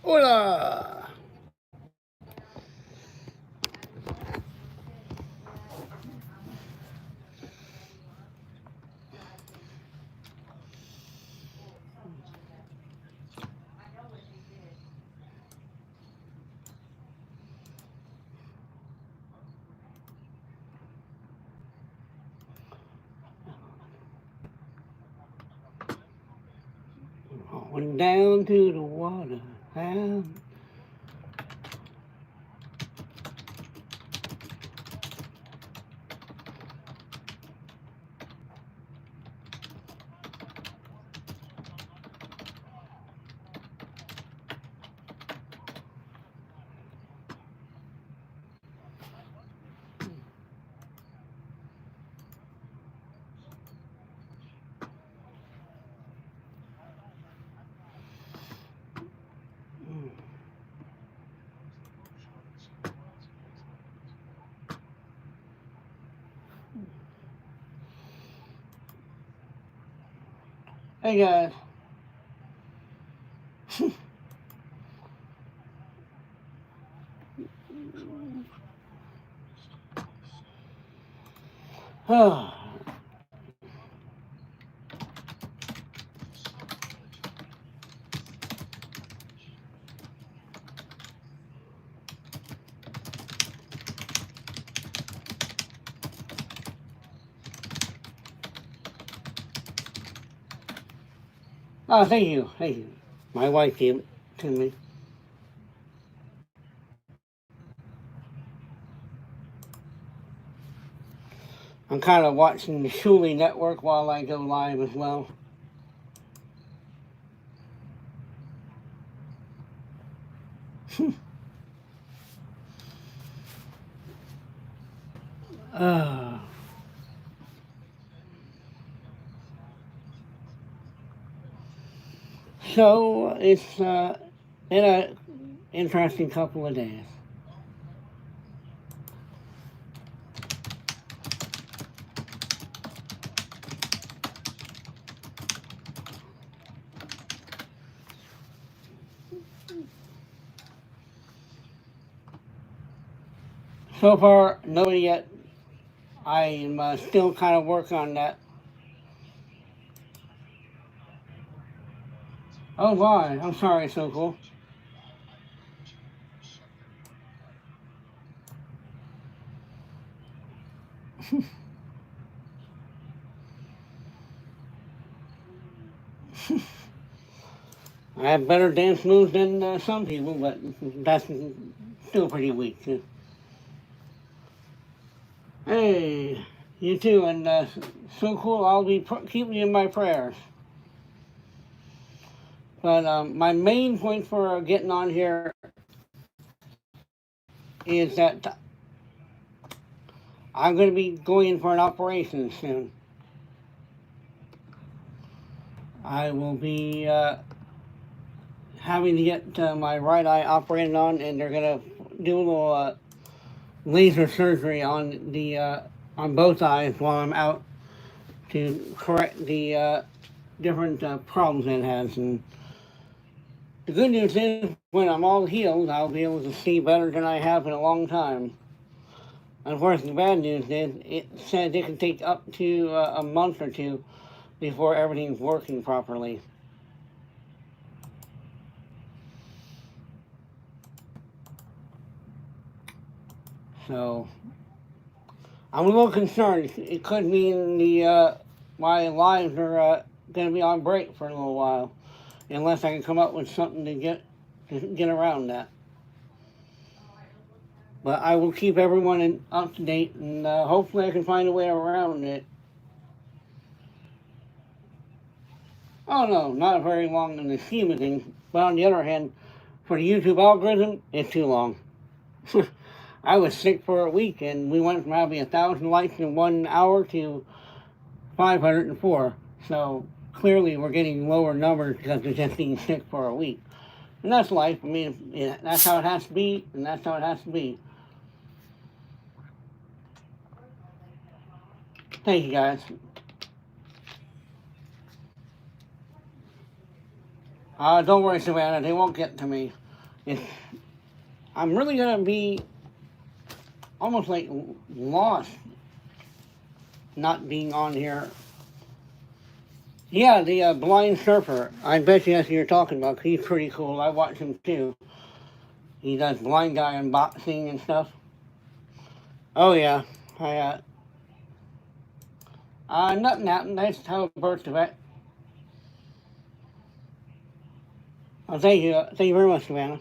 Hola! Went down to the water. Hey guys. Oh, thank you. Thank you. My wife gave it to me. I'm kind of watching the Shuli Network while I go live as well. So it's been an interesting couple of days. So far, nobody yet. I'm still kind of working on that. Oh, why? I'm sorry, so cool. I have better dance moves than some people, but that's still pretty weak. Hey, you too, and so cool. I'll be keeping you in my prayers. But my main point for getting on here is that I'm going to be going in for an operation soon. I will be having to get my right eye operated on, and they're going to do a little laser surgery on the on both eyes while I'm out to correct the different problems it has. And the good news is, when I'm all healed, I'll be able to see better than I have in a long time. Unfortunately, the bad news is, it said it can take up to a month or two before everything's working properly. So I'm a little concerned. It could mean the my lives are going to be on break for a little while, unless I can come up with something to get around that. But I will keep everyone up to date, and hopefully I can find a way around it. Oh no, not very long in the scheme of things. But on the other hand, for the YouTube algorithm, it's too long. I was sick for a week, and we went from having 1,000 likes in 1 hour to 504. So clearly we're getting lower numbers because of just being sick for a week. And that's life. I mean, that's how it has to be, and that's how it has to be. Thank you, guys. Thank you, guys. 。 Thank you, guys. 。 Thank you, guys. 。 Thank you, guys. 。 Thank you, guys. 。 Thank you, guys. 。 Thank you, guys. 。 Thank you, guys. 。 Thank you, guys. 。 Thank you, guys. 。 Thank you, guys. Don't worry, Savannah, they won't get to me. It's, I'm really gonna be almost like lost not being on here. Yeah, the blind surfer. I bet you that's who you're talking about. He's pretty cool. I watch him too. He does blind guy unboxing and stuff. Oh yeah, nothing happened. I just have a birth defect. Oh, thank you very much, Savannah.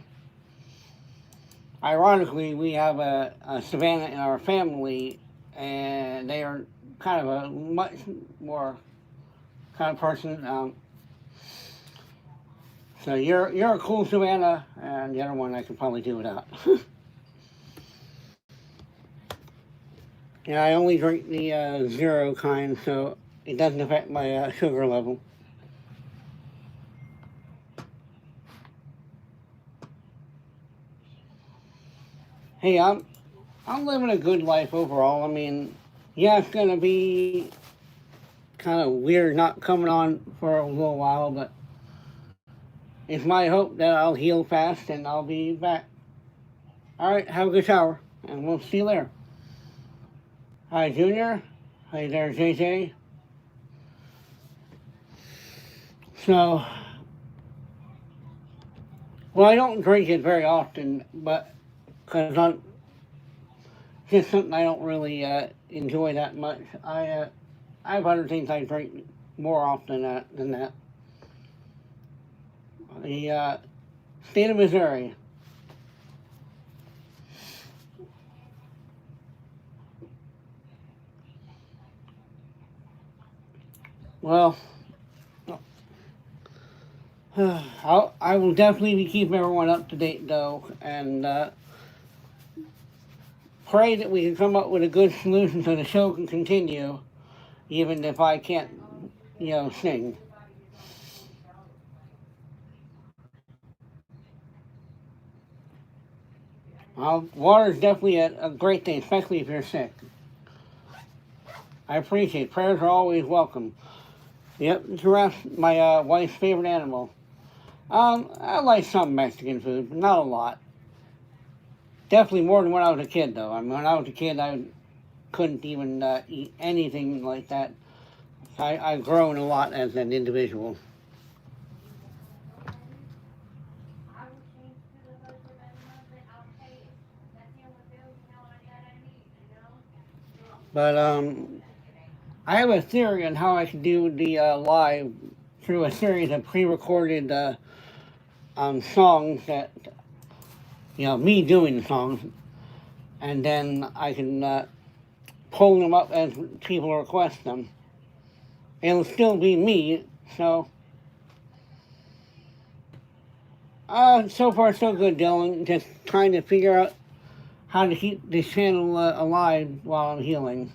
Ironically, we have a Savannah in our family, and they are kind of a much more kind of person. So you're a cool Savannah, and the other one I could probably do without. Yeah, I only drink the zero kind, so it doesn't affect my sugar level. Hey, I'm living a good life overall. I mean, yeah, it's gonna be kind of weird not coming on for a little while, but it's my hope that I'll heal fast and I'll be back. All right, have a good shower, and we'll see you later. Hi, Junior. Hi there, JJ. So, well, I don't drink it very often, but because I'm just something I don't really enjoy that much. I have other things I drink more often than that. The state of Missouri. Well, I will definitely be keeping everyone up to date though, and pray that we can come up with a good solution so the show can continue, even if I can't, sing. Water is definitely a great thing, especially if you're sick. I appreciate it. Prayers are always welcome. Yep, giraffe, my wife's favorite animal. I like some Mexican food, but not a lot. Definitely more than when I was a kid, though. I mean, when I was a kid, I couldn't even eat anything like that. I've grown a lot as an individual. But I have a theory on how I can do the live through a series of pre-recorded songs that, me doing the songs, and then I can pull them up as people request them. It'll still be me, so so far so good, Dylan. Just trying to figure out how to keep this channel alive while I'm healing.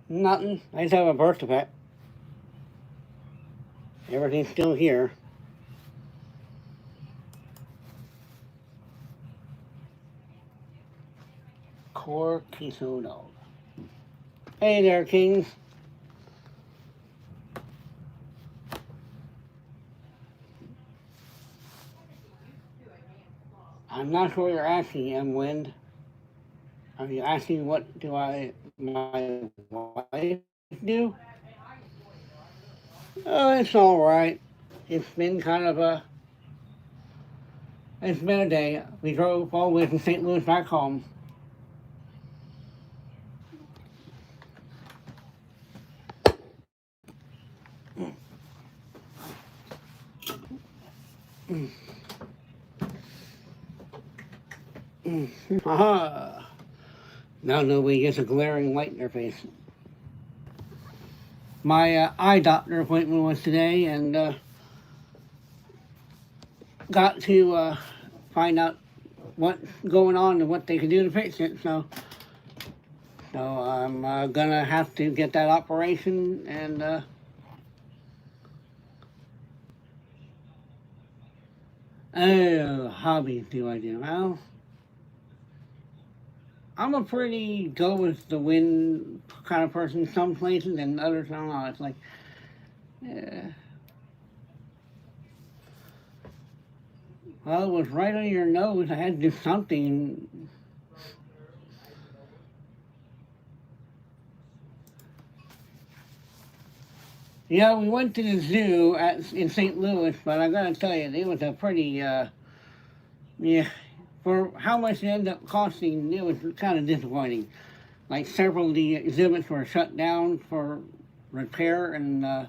Nothing. I just have a birth defect. Everything's still here. Cortisone. Hey there, Kings. I'm not sure what you're asking, M. Wind. Are you asking what do my wife do? Oh, it's all right. It's been kind of it's been a day. We drove all the way from St. Louis back home. Aha! Now nobody gets a glaring light in their face. My eye doctor appointment was today, and got to find out what's going on and what they can do to fix it. So I'm gonna have to get that operation, and oh, hobbies do I do? Well, I'm a pretty go with the wind kind of person. Some places and others, I don't know. It's like, eh, well, it was right on your nose. I had to do something. Yeah, we went to the zoo in St. Louis, but I gotta tell you, it was a pretty, yeah, for how much it ended up costing, it was kind of disappointing. Like several of the exhibits were shut down for repair, and the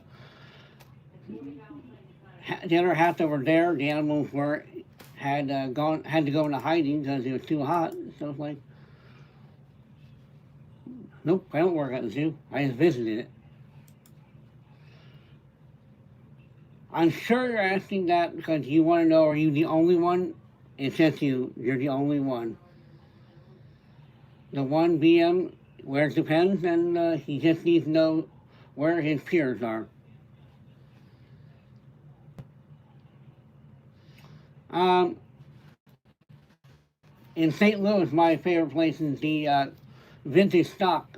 other half that were there, the animals were had to go into hiding because it was too hot. So it's like, nope, I don't work at the zoo. I just visited it. I'm sure you're asking that because you want to know, are you the only one? It's just you. You're the only one. The one BM wears the pens, and he just needs to know where his peers are. Um, in St. Louis, my favorite place is the vintage stock.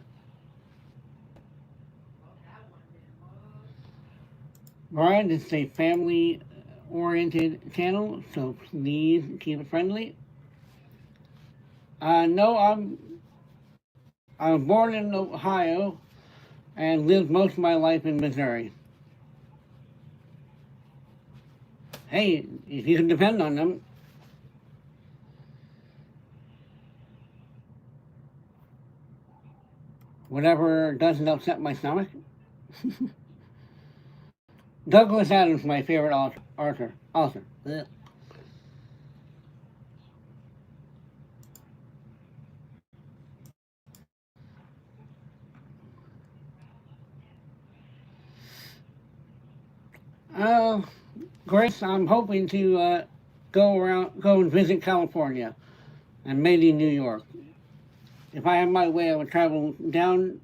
Brian, it's a family-oriented channel, so please keep it friendly. No, I was born in Ohio and lived most of my life in Missouri. Hey, if you can depend on them. Whatever doesn't upset my stomach. Douglas Adams, my favorite author. Ugh. Uh, Grace, I'm hoping to go and visit California and maybe New York. If I had my way, I would travel down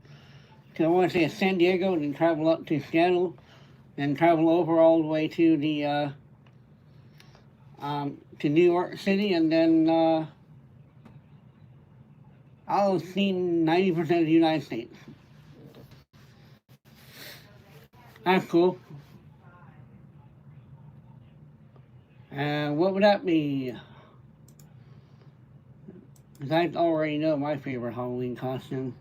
to, I want to say, San Diego, then travel up to Seattle, then travel over all the way to the to New York City, and then I'll have seen 90% of the United States. That's cool. What would that be? Because I already know my favorite Halloween costume.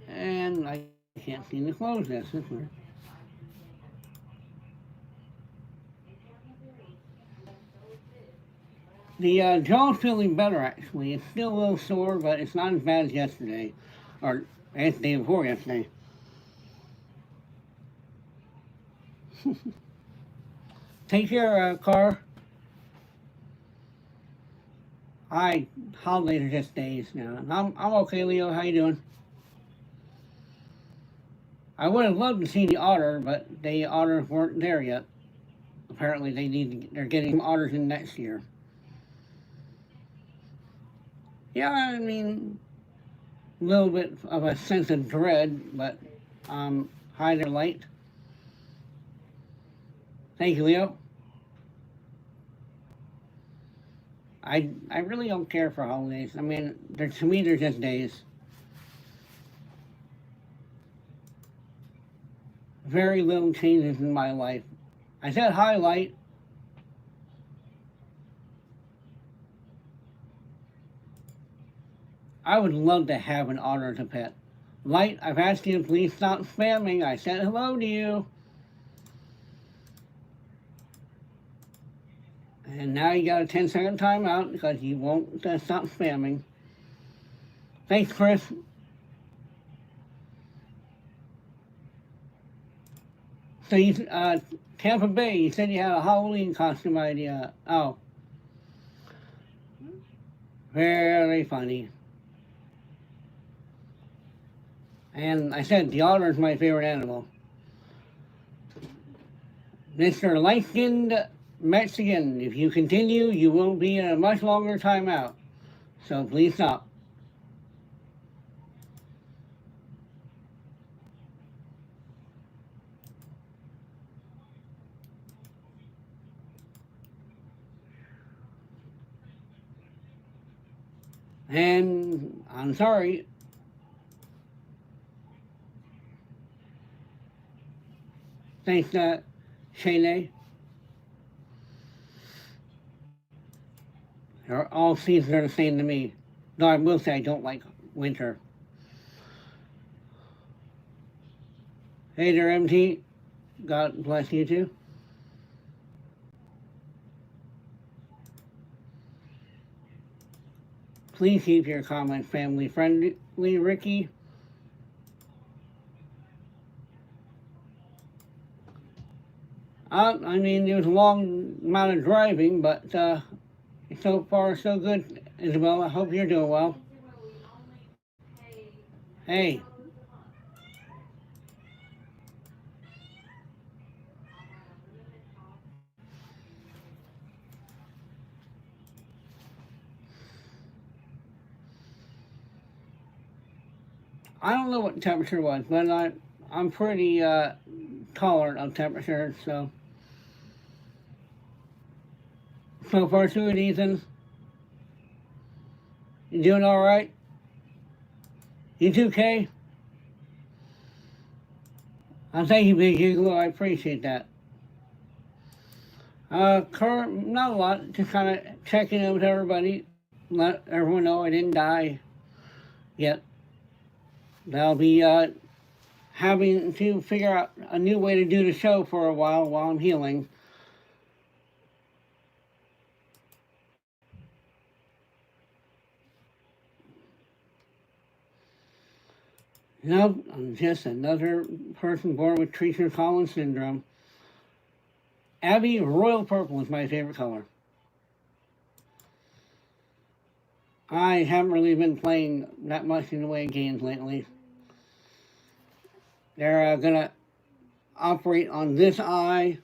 And I can't seem to close this. The jaw's feeling better actually. It's still a little sore, but it's not as bad as yesterday, or as the day before yesterday. Take care, car. I holidays are just days now. I'm okay, Leo. How you doing? I would have loved to see the otter, but the otters weren't there yet. Apparently, they're getting otters in next year. Yeah, I mean, a little bit of a sense of dread, but hi there, light. Thank you, Leo. I really don't care for holidays. I mean, to me, they're just days. Very little changes in my life. I said highlight. I would love to have an otter as a pet. Light, I've asked you to please stop spamming. I said hello to you. And now you got a 10-second timeout because you won't stop spamming. Thanks, Chris. So you, Tampa Bay, you said you had a Halloween costume idea. Oh, very funny. And I said the otter is my favorite animal. Mr. Light-skinned Mexican, if you continue, you will be in a much longer timeout. So please stop. And I'm sorry. Thanks, Shayne. All seasons are the same to me. Though I will say I don't like winter. Hey there, MT. God bless you too. Please keep your comments family friendly, Ricky. I mean, it was a long amount of driving, but so far so good, Isabel. I hope you're doing well. Hey, I don't know what the temperature was, but I'm pretty tolerant of temperatures, so far so good, Ethan. You doing all right? You too, Kay? Thank you, Big Eagle. I appreciate that. Current, not a lot. Just kind of checking in with everybody. Let everyone know I didn't die yet. I'll be having to figure out a new way to do the show for a while I'm healing. Nope, I'm just another person born with Treacher-Collins syndrome. Abby, royal purple is my favorite color. I haven't really been playing that much in the way of games lately. They're gonna operate on this eye,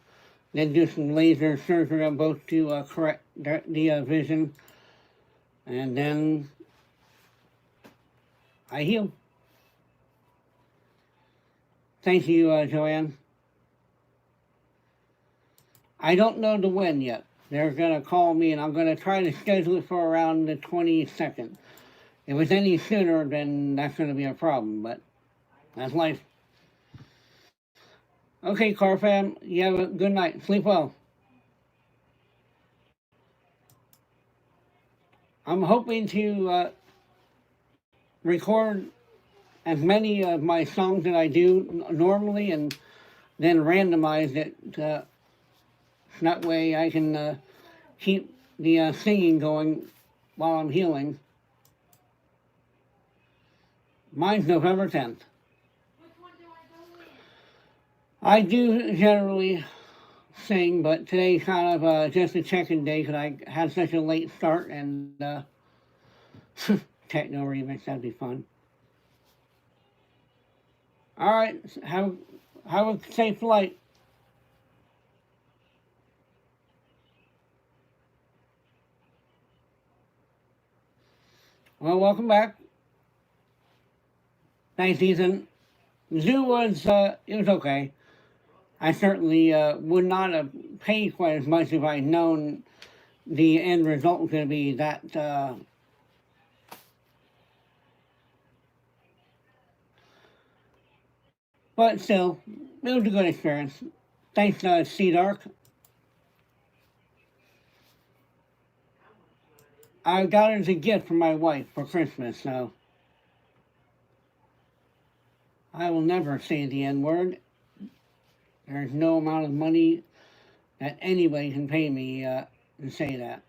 then do some laser surgery on both to correct the vision, and then I heal. Thank you, Joanne. I don't know the when yet. They're gonna call me, and I'm gonna try to schedule it for around the 22nd. If it's any sooner, then that's gonna be a problem, but that's life. Okay, car fam, you have a good night. Sleep well. I'm hoping to record as many of my songs that I do normally and then randomize it. That way I can keep the singing going while I'm healing. Mine's November 10th. I do generally sing, but today's kind of just a check-in day because I had such a late start and techno remix, that'd be fun. All right, have a safe flight. Well, welcome back. Thanks, Ethan. Zoo was it was okay. I certainly would not have paid quite as much if I'd known the end result was going to be that. But still, it was a good experience. Thanks, Sea Dark. I got it as a gift from my wife for Christmas, so I will never say the N word. There's no amount of money that anybody can pay me to say that.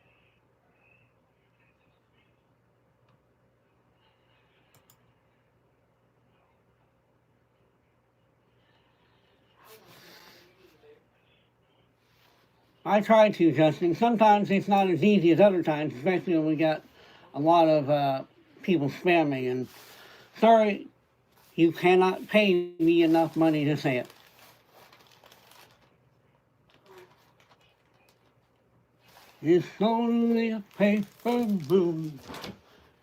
I try to, Justin. Sometimes it's not as easy as other times, especially when we got a lot of people spamming. And sorry, you cannot pay me enough money to say it. It's only a paper moon,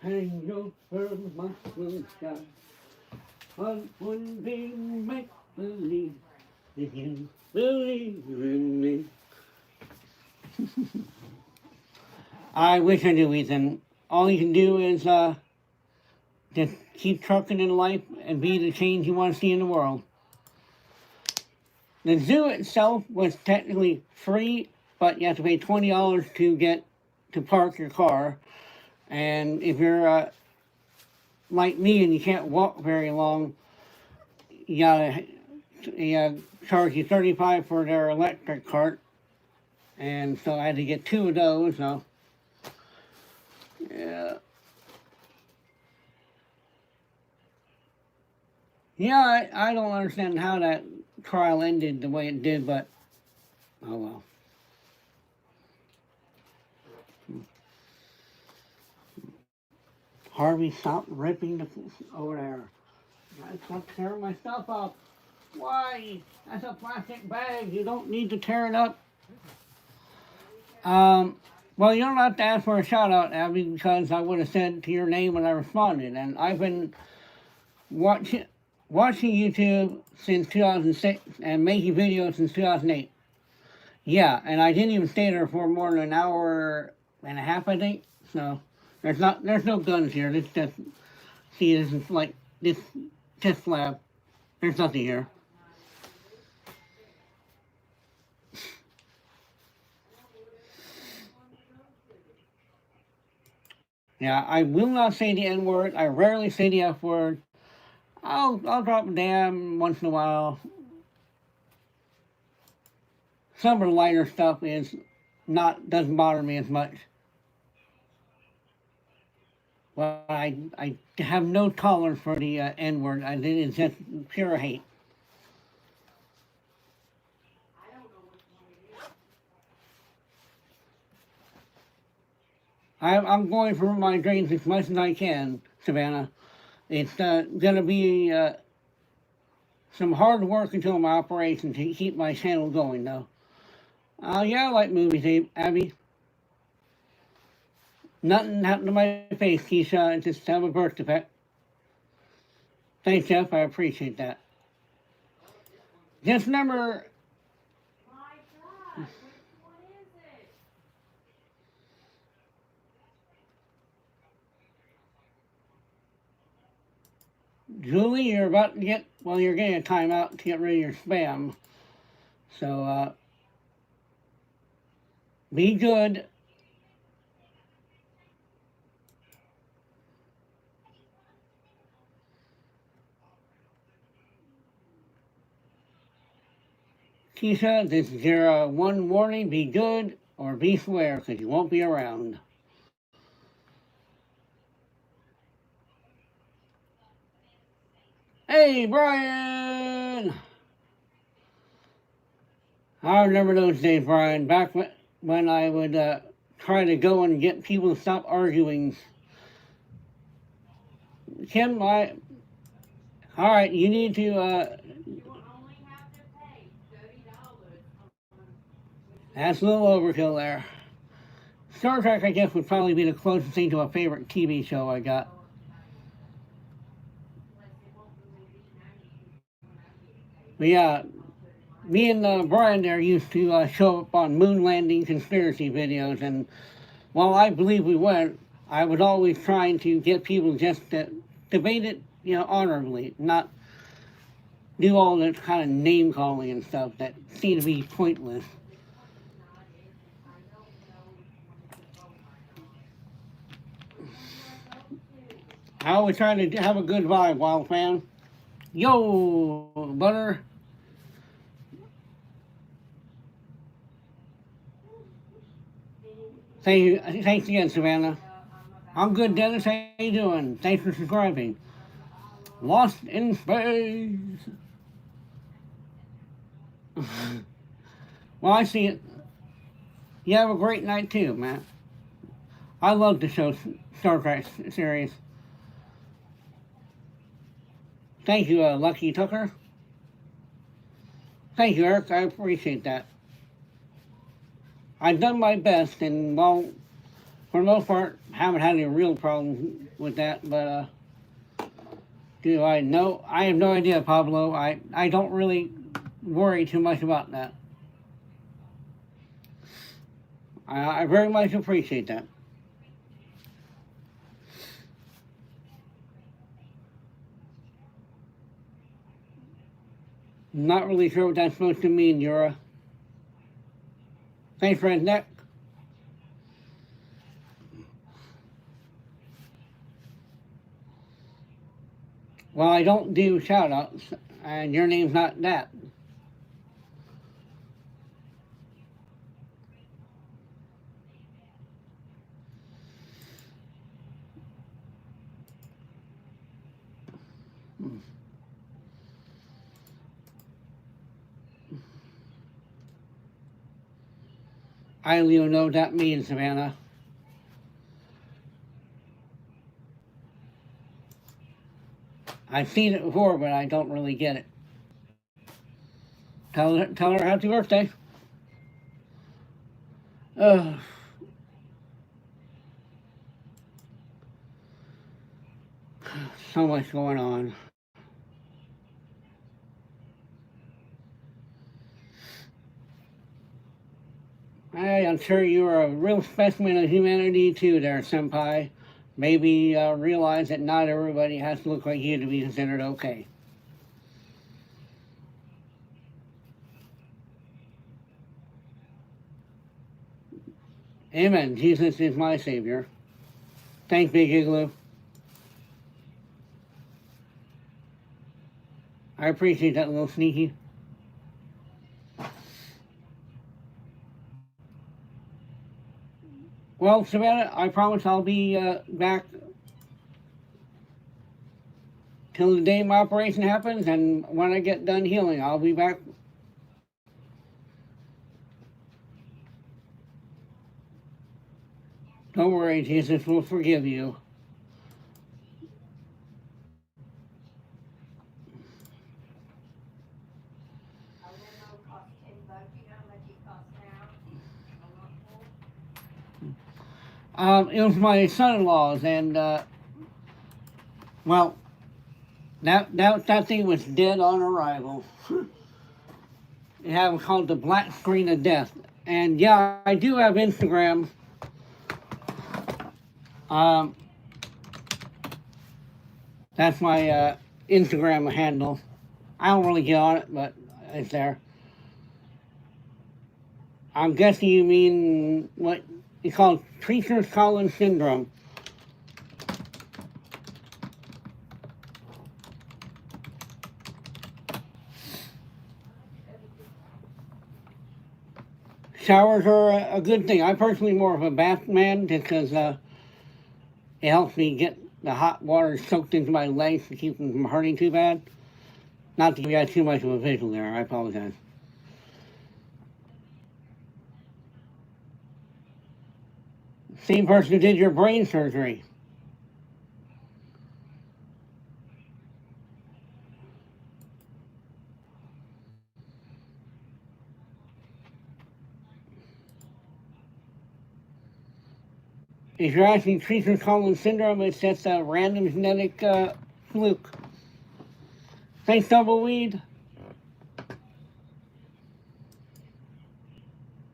hang over my blue sky. What would be make believe if you believe in me? I wish I knew, Ethan. all you can do is just keep trucking in life and be the change you want to see in the world. The zoo itself was technically free, but you have to pay $20 to park your car. And if you're like me and you can't walk very long, you gotta charge you $35 for their electric cart. And so I had to get 2 of those. So yeah. Yeah, I don't understand how that trial ended the way it did, but oh well. Harvey, stop ripping the over there. I just want to tear my stuff up. Why? That's a plastic bag. You don't need to tear it up. Well, you don't have to ask for a shout out, Abby, because I would have said to your name when I responded. And I've been watching YouTube since 2006 and making videos since 2008. Yeah, and I didn't even stay there for more than an hour and a half, I think. So there's no guns here. This just this is like this test lab. There's nothing here. Yeah, I will not say the N word. I rarely say the F word. I'll drop a damn once in a while. Some of the lighter stuff doesn't bother me as much. Well, I have no tolerance for the N word. It's just pure hate. I'm going for my dreams as much as I can, Savannah. It's gonna be some hard work until my operation to keep my channel going, though. Yeah, I like movies, Abby. Nothing happened to my face, Keisha. I just have a birth defect. Thanks, Jeff. I appreciate that. Just remember. Julie, you're about to you're getting a timeout to get rid of your spam. So, be good. Keisha, this is your one warning. Be good or be swear, because you won't be around. Hey, Brian! I remember those days, Brian, back when I would try to go and get people to stop arguing. Kim, all right, you need to, that's a little overkill there. Star Trek, I guess, would probably be the closest thing to a favorite TV show I got. But yeah, me and Brian there used to show up on moon landing conspiracy videos, and while I believe we went, I was always trying to get people just to debate it, honorably, not do all this kind of name calling and stuff that seemed to be pointless. I always try to have a good vibe, Wild Fan. Yo, Butter. Thanks again, Savannah. I'm good, Dennis. How you doing? Thanks for subscribing. Lost in Space. Well, I see it. You have a great night too, man. I love the show Star Trek series. Thank you, Lucky Tucker. Thank you, Eric. I appreciate that. I've done my best, and well, for the most part, haven't had any real problems with that. But do I know? I have no idea, Pablo. I don't really worry too much about that. I very much appreciate that. Not really sure what that's supposed to mean, Yura. Thanks, Redneck. Well, I don't do shout-outs, and your name's not that. I don't even know what that means, Savannah. I've seen it before, but I don't really get it. Tell her happy birthday. Ugh. So much going on. Hey, I'm sure you're a real specimen of humanity too there, Senpai. Maybe realize that not everybody has to look like you to be considered okay. Amen. Jesus is my Savior. Thanks, Big Igloo. I appreciate that, little sneaky. Well, Savannah, I promise I'll be back till the day my operation happens, and when I get done healing, I'll be back. Don't worry, Jesus will forgive you. It was my son-in-law's, and well, that thing was dead on arrival. It had what's called the black screen of death, and yeah, I do have Instagram. That's my Instagram handle. I don't really get on it, but it's there. I'm guessing you mean what you call Treacher's-Collins syndrome. Showers are a good thing. I'm personally more of a bath man just because it helps me get the hot water soaked into my legs to keep them from hurting too bad. Not to give you too much of a visual there, I apologize. Same person who did your brain surgery. If you're asking Treacher-Collins syndrome, it's just a random genetic fluke. Thanks, Tumbleweed.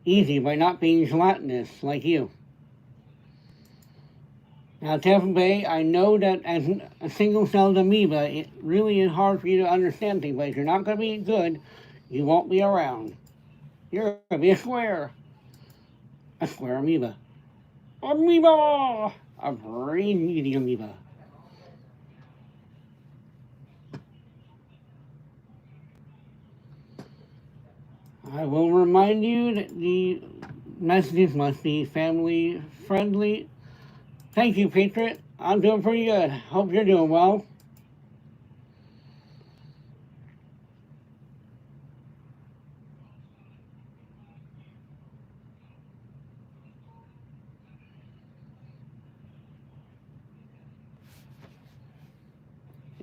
Easy by not being gelatinous like you. Now, Tampa Bay, I know that as a single-celled amoeba, it really is hard for you to understand things, but if you're not going to be good, you won't be around. You're going to be a square. A square amoeba. Amoeba! A brain-eating amoeba. I will remind you that the messages must be family-friendly. Thank you, Patriot. I'm doing pretty good. Hope you're doing well.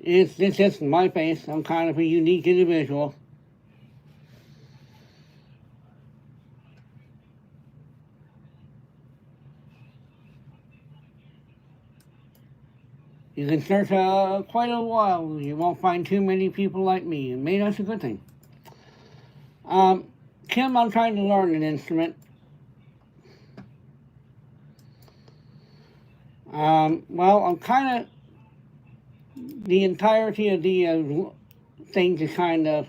It's just my face. I'm kind of a unique individual. You can search quite a while. You won't find too many people like me, and maybe that's a good thing. Kim, I'm trying to learn an instrument. Well, I'm kind of the entirety of the thing is kind of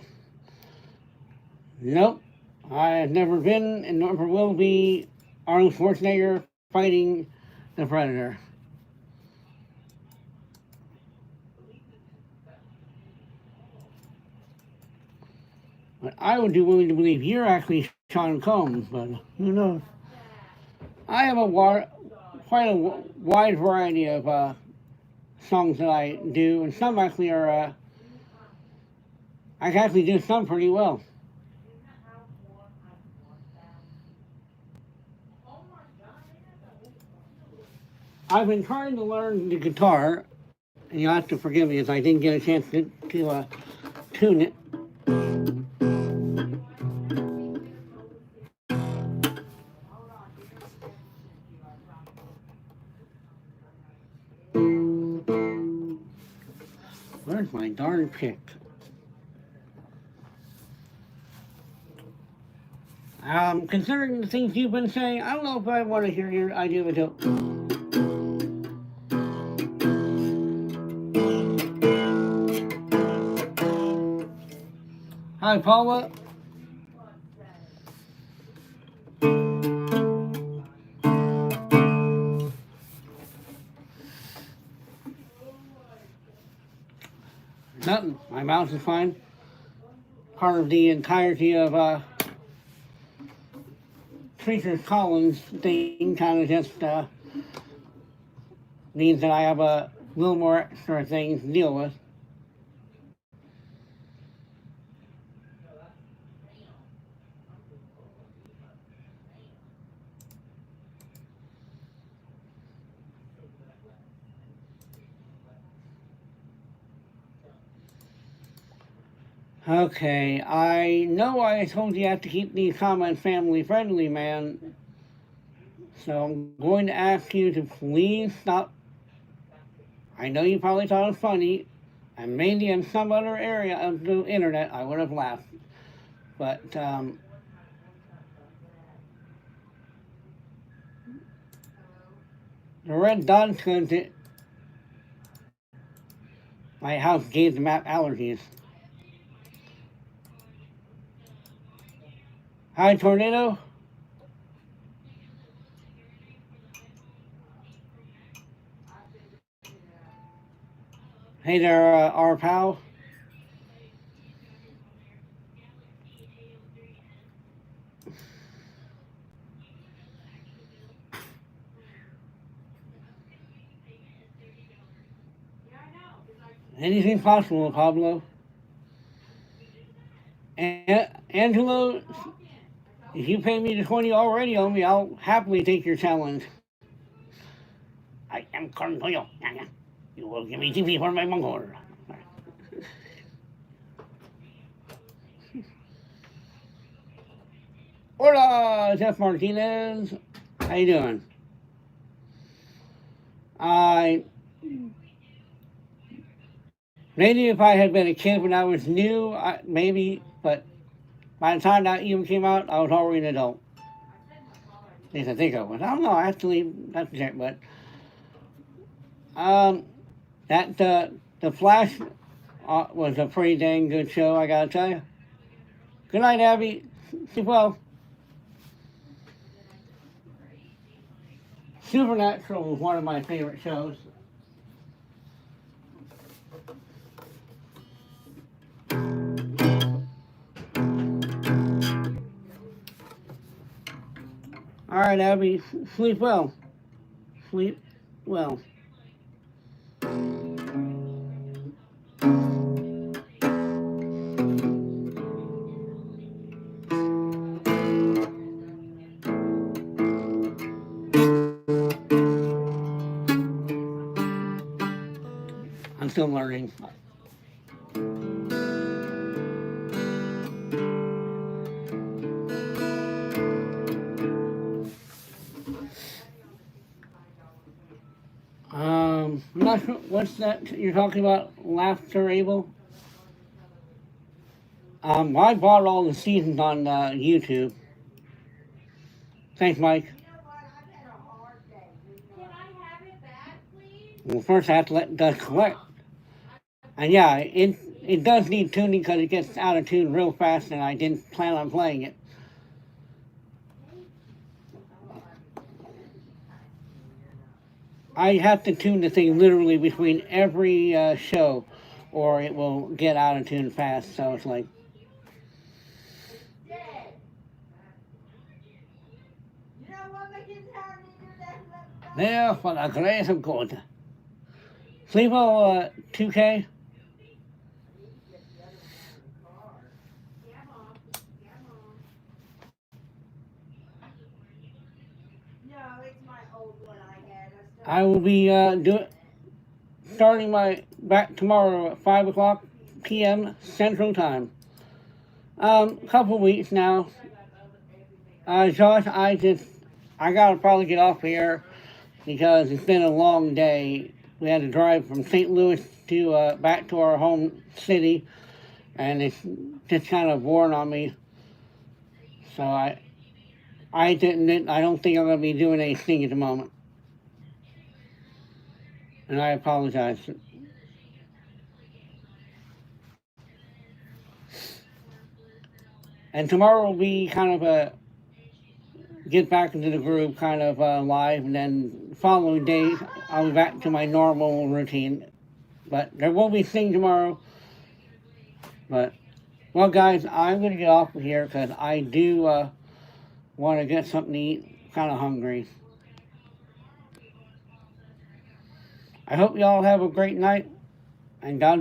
Nope. I have never been and never will be Arnold Schwarzenegger fighting the Predator. But I would be willing to believe you're actually Sean Combs, but who knows? I have quite a wide variety of songs that I do, and some actually are, I can actually do some pretty well. I've been trying to learn the guitar, and you'll have to forgive me as I didn't get a chance to tune it. Where's my darn pick? Considering the things you've been saying, I don't know if I want to hear your idea of a joke. Hi, Paula. Nothing. My mouse is fine. Part of the entirety of Treacher's Collins thing kind of just means that I have a little more extra things to deal with. Okay, I know I told you I have to keep these comments family friendly, man. So I'm going to ask you to please stop. I know you probably thought it was funny, and maybe in some other area of the internet I would have laughed. But the red dot's going to. My house gave the map allergies. Hi, Tornado. Hey there, our pal. Anything possible, Pablo. Angelo, if you pay me the 20 already on me, I'll happily take your challenge. I am Corntoyo. You will give me TV for my Mongol. Hola, Jeff Martinez. How you doing? Maybe if I had been a kid when I was new, maybe, but by the time that even came out, I was already an adult. At least I think I was. I don't know, actually, that's a check, but that the Flash was a pretty dang good show, I gotta tell you. Good night, Abby. Sleep well. Supernatural was one of my favorite shows. All right, Abby, sleep well. Sleep well. I'm still learning. I'm not sure what's that you're talking about. Laughter Able. I bought all the seasons on YouTube. Thanks, Mike. Well, first I have to let Doug collect. And yeah, it does need tuning because it gets out of tune real fast, and I didn't plan on playing it. I have to tune the thing literally between every show, or it will get out of tune fast. So it's like, there for the grace of God. Sleepo 2K. I will be starting my back tomorrow at 5 p.m. Central Time. Couple weeks now. Josh, I gotta probably get off here because it's been a long day. We had to drive from St. Louis to back to our home city, and it's just kind of worn on me. So I don't think I'm gonna be doing anything at the moment. And I apologize. And tomorrow will be kind of a get back into the groove kind of live, and then the following day I'll be back to my normal routine. But there will be thing tomorrow. But, well, guys, I'm going to get off of here because I do want to get something to eat. Kind of hungry. I hope y'all have a great night, and God